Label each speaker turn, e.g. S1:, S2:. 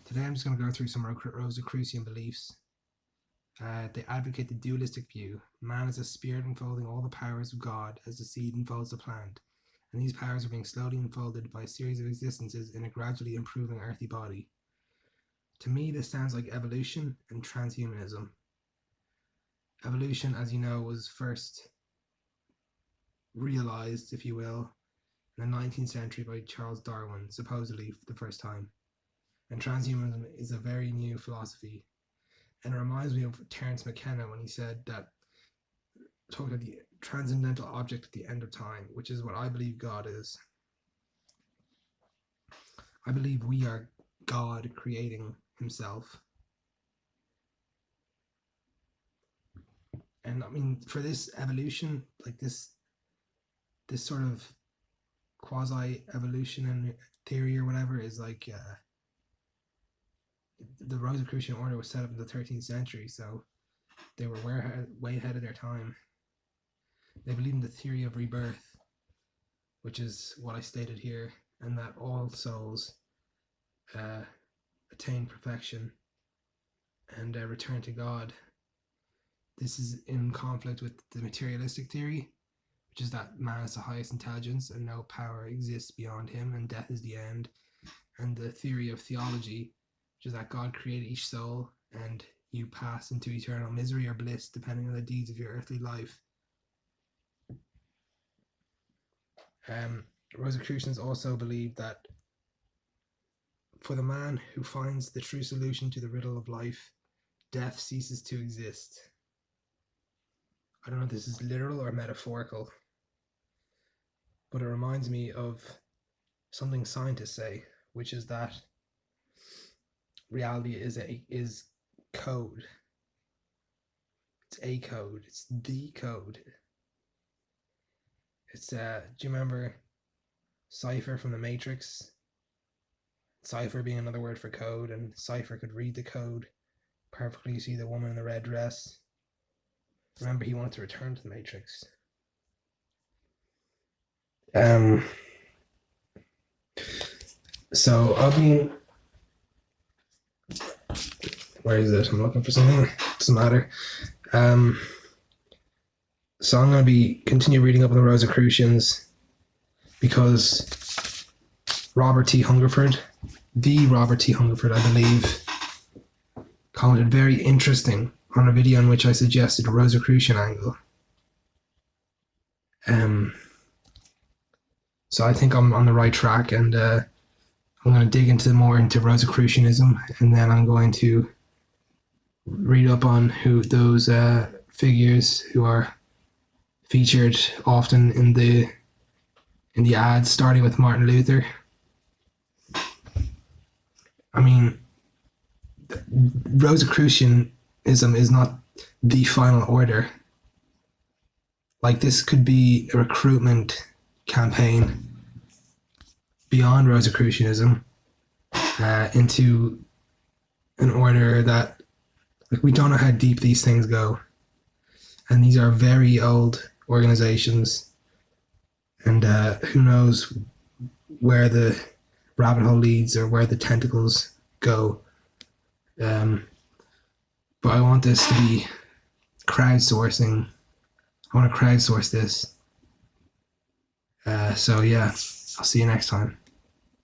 S1: Today I'm just going to go through some Rosicrucian beliefs. They advocate the dualistic view. Man is a spirit unfolding all the powers of God as the seed unfolds the plant, and these powers are being slowly unfolded by a series of existences in a gradually improving earthy body. To me, this sounds like evolution and transhumanism. Evolution, as you know, was first realized, if you will, in the 19th century by Charles Darwin, supposedly for the first time. And transhumanism is a very new philosophy. And it reminds me of Terence McKenna when he said that, talking about the transcendental object at the end of time, which is what I believe God is. I believe we are God creating himself. And I mean, for this evolution, like this sort of quasi-evolution and theory or whatever is like, the Rosicrucian order was set up in the 13th century, so they were way ahead of their time. They believe in the theory of rebirth, which is what I stated here, and that all souls attain perfection and return to God. This is in conflict with the materialistic theory, which is that man is the highest intelligence and no power exists beyond him and death is the end, and the theory of theology, which is that God created each soul and you pass into eternal misery or bliss depending on the deeds of your earthly life. Rosicrucians also believe that for the man who finds the true solution to the riddle of life, death ceases to exist. I don't know if this is literal or metaphorical, but it reminds me of something scientists say, which is that reality is code. It's a code. It's the code. It's do you remember Cypher from the Matrix? Cypher being another word for code, and Cypher could read the code perfectly. You see the woman in the red dress. Remember, he wanted to return to the Matrix. So I mean, where is it? I'm looking for something. Doesn't matter. So I'm going to continue reading up on the Rosicrucians because Robert T. Hungerford, I believe, commented very interesting on a video in which I suggested a Rosicrucian angle. So I think I'm on the right track, and I'm going to dig more into Rosicrucianism, and then I'm going to read up on who those figures who are featured often in the ads, starting with Martin Luther. I mean, Rosicrucianism is not the final order. Like, this could be a recruitment campaign beyond Rosicrucianism into an order that, like, we don't know how deep these things go, and these are very old organizations, and who knows where the rabbit hole leads or where the tentacles go. But I want this to be crowdsourcing. I want to crowdsource this. So yeah, I'll see you next time.